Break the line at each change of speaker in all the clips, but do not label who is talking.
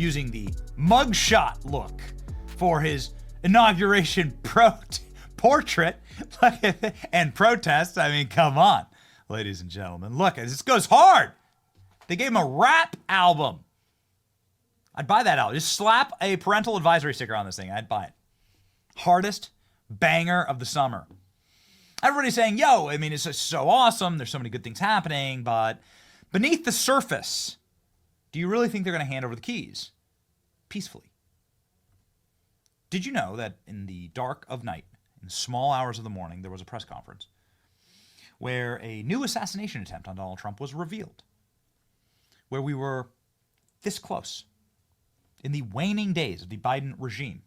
using the mugshot look for his inauguration portrait and protest. I mean, come on, ladies and gentlemen. Look, this goes hard. They gave him a rap album. I'd buy that album. Just slap a parental advisory sticker on this thing. I'd buy it. Hardest banger of the summer. Everybody's saying, yo, I mean, it's just so awesome. There's so many good things happening. But beneath the surface, do you really think they're going to hand over the keys peacefully? Did you know that in the dark of night, in the small hours of the morning, there was a press conference where a new assassination attempt on Donald Trump was revealed, where we were this close in the waning days of the Biden regime?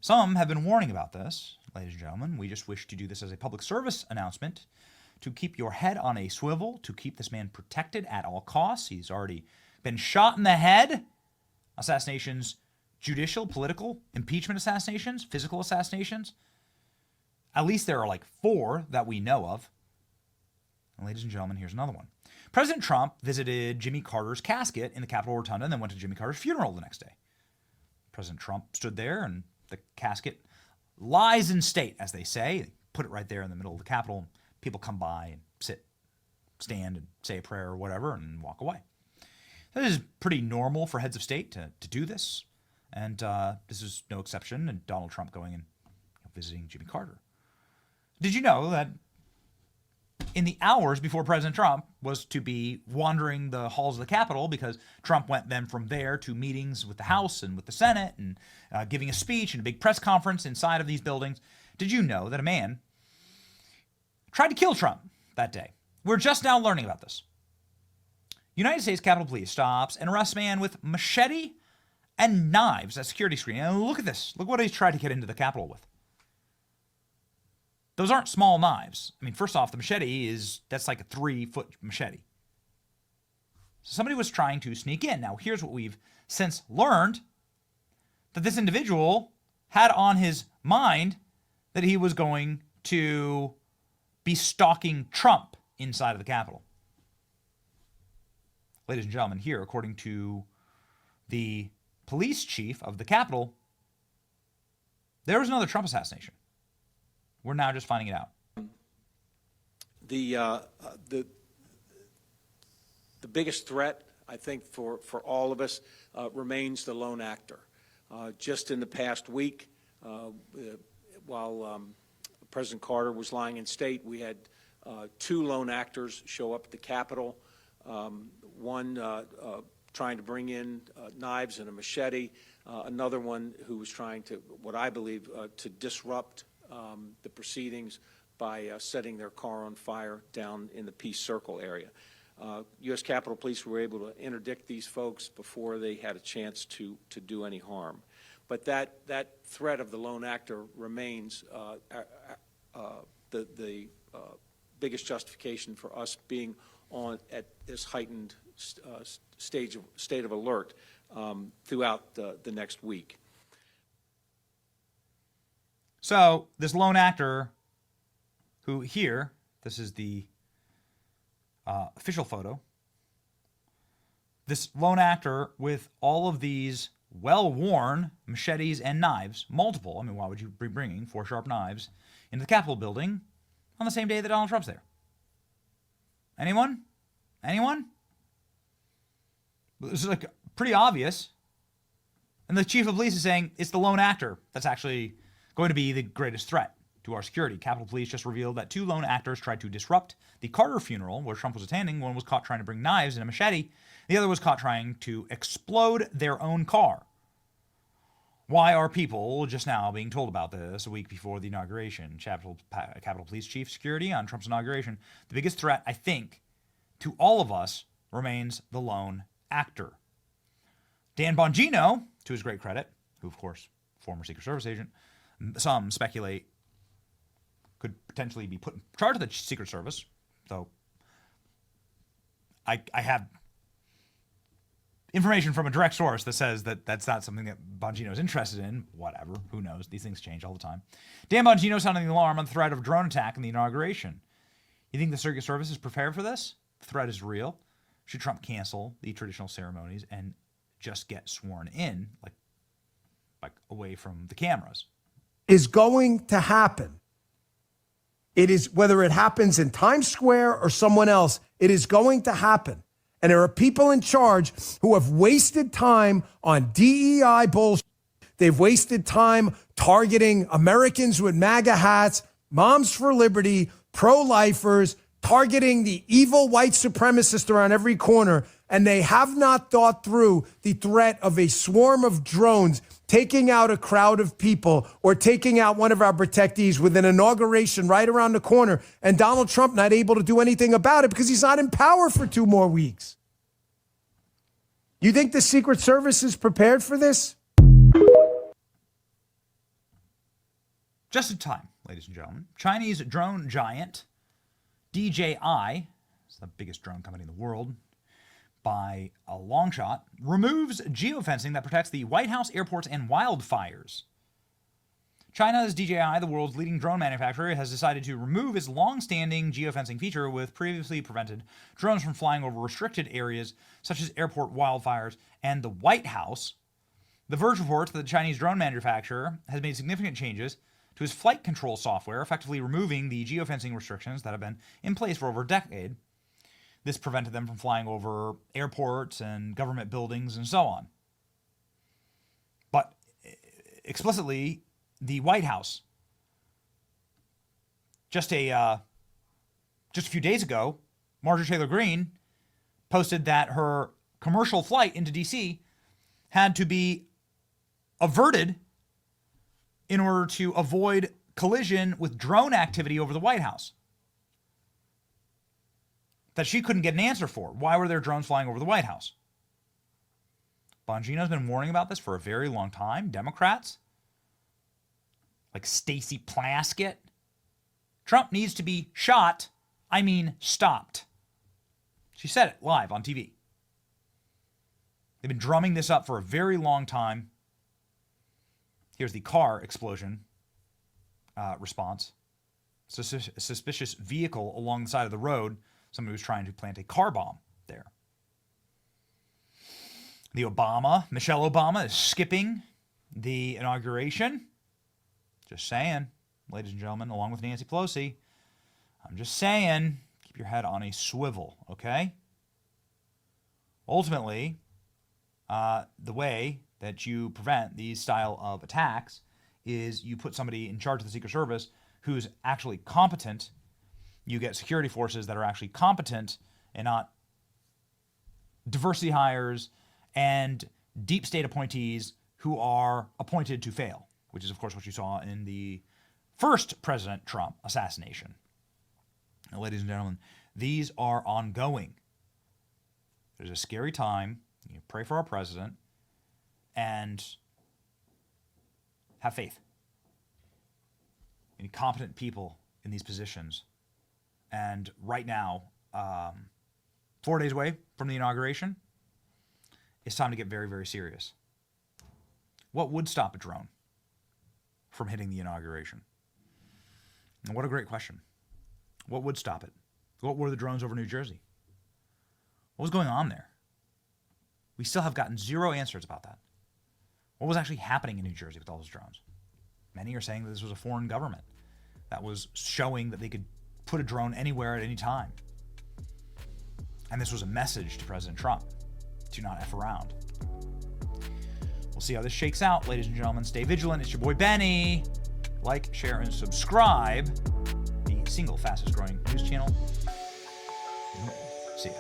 Some have been warning about this, ladies and gentlemen. We just wish to do this as a public service announcement to keep your head on a swivel, to keep this man protected at all costs. He's already been shot in the head. Assassinations, judicial, political, impeachment assassinations, physical assassinations. At least there are like 4 that we know of. And ladies and gentlemen, here's another one. President Trump visited Jimmy Carter's casket in the Capitol Rotunda and then went to Jimmy Carter's funeral the next day. President Trump stood there and the casket lies in state, as they say. They put it right there in the middle of the Capitol. People come by and sit, stand, and say a prayer or whatever and walk away. This is pretty normal for heads of state to do this. And this is no exception in Donald Trump going and visiting Jimmy Carter. Did you know that in the hours before President Trump was to be wandering the halls of the Capitol, because Trump went then from there to meetings with the House and with the Senate and giving a speech and a big press conference inside of these buildings, did you know that a man tried to kill Trump that day? We're just now learning about this. United States Capitol Police stops and arrests a man with machete and knives at security screening. And look at this. Look what he's tried to get into the Capitol with. Those aren't small knives. I mean, first off, the machete that's like a 3-foot machete. So somebody was trying to sneak in. Now, here's what we've since learned, that this individual had on his mind that he was going to be stalking Trump inside of the Capitol. Ladies and gentlemen, here, according to the police chief of the Capitol, there was another Trump assassination. We're now just finding it out.
The biggest threat, I think, for all of us remains the lone actor. Just in the past week, while President Carter was lying in state, we had 2 lone actors show up at the Capitol. One trying to bring in knives and a machete. Another one who was trying to, what I believe, to disrupt the proceedings by setting their car on fire down in the Peace Circle area. U.S. Capitol Police were able to interdict these folks before they had a chance to do any harm. But that threat of the lone actor remains the biggest justification for us being at this heightened state of alert throughout the next week.
So this lone actor who here, this is the official photo, this lone actor with all of these well-worn machetes and knives, multiple, I mean, why would you be bringing 4 sharp knives into the Capitol building on the same day that Donald Trump's there? Anyone? Anyone? This is like pretty obvious. And the chief of police is saying it's the lone actor that's actually going to be the greatest threat to our security. Capitol Police just revealed that 2 lone actors tried to disrupt the Carter funeral where Trump was attending. One was caught trying to bring knives and a machete. The other was caught trying to explode their own car. Why are people just now being told about this a week before the inauguration? Capitol Police Chief Security on Trump's inauguration. The biggest threat, I think, to all of us remains the lone actor. Dan Bongino, to his great credit, who, of course, former Secret Service agent, some speculate could potentially be put in charge of the Secret Service, though I have information from a direct source that says that that's not something that Bongino is interested in. Whatever, who knows? These things change all the time. Dan Bongino sounding the alarm on the threat of a drone attack in the inauguration. You think the Secret Service is prepared for this? The threat is real. Should Trump cancel the traditional ceremonies and just get sworn in, like away from the cameras.
Is going to happen. It is, whether it happens in Times Square or someone else, it is going to happen. And there are people in charge who have wasted time on DEI bullshit. They've wasted time targeting Americans with MAGA hats, Moms for Liberty, pro-lifers, targeting the evil white supremacists around every corner. And they have not thought through the threat of a swarm of drones taking out a crowd of people or taking out one of our protectees with an inauguration right around the corner, and Donald Trump not able to do anything about it because he's not in power for 2 more weeks. You think the Secret Service is prepared for this?
Just in time, ladies and gentlemen. Chinese drone giant DJI, it's the biggest drone company in the world by a long shot, removes geofencing that protects the White House, airports, and wildfires. China's DJI, the world's leading drone manufacturer, has decided to remove its long-standing geofencing feature, which previously prevented drones from flying over restricted areas such as airport wildfires and the White House. The Verge reports that the Chinese drone manufacturer has made significant changes to its flight control software, effectively removing the geofencing restrictions that have been in place for over a decade. This prevented them from flying over airports and government buildings and so on. But explicitly, the White House, just a few days ago, Marjorie Taylor Greene posted that her commercial flight into D.C. had to be averted in order to avoid collision with drone activity over the White House that she couldn't get an answer for. Why were there drones flying over the White House? Bongino's been warning about this for a very long time. Democrats, like Stacey Plaskett, Trump needs to be shot, stopped. She said it live on TV. They've been drumming this up for a very long time. Here's the car explosion response. It's a suspicious vehicle along the side of the road. Somebody was trying to plant a car bomb there. Michelle Obama is skipping the inauguration. Just saying, ladies and gentlemen, along with Nancy Pelosi. I'm just saying, keep your head on a swivel, okay? Ultimately, the way that you prevent these style of attacks is you put somebody in charge of the Secret Service who's actually competent. You get security forces that are actually competent and not diversity hires and deep state appointees who are appointed to fail, which is, of course, what you saw in the first President Trump assassination. Now, ladies and gentlemen, these are ongoing. There's a scary time. You pray for our president and have faith. You need competent people in these positions. And right now, 4 days away from the inauguration, it's time to get very, very serious. What would stop a drone from hitting the inauguration? And what a great question. What would stop it? What were the drones over New Jersey? What was going on there? We still have gotten zero answers about that. What was actually happening in New Jersey with all those drones? Many are saying that this was a foreign government that was showing that they could put a drone anywhere at any time. And this was a message to President Trump. Do not F around. We'll see how this shakes out, ladies and gentlemen. Stay vigilant. It's your boy Benny. Like, share, and subscribe. The single fastest growing news channel. See ya.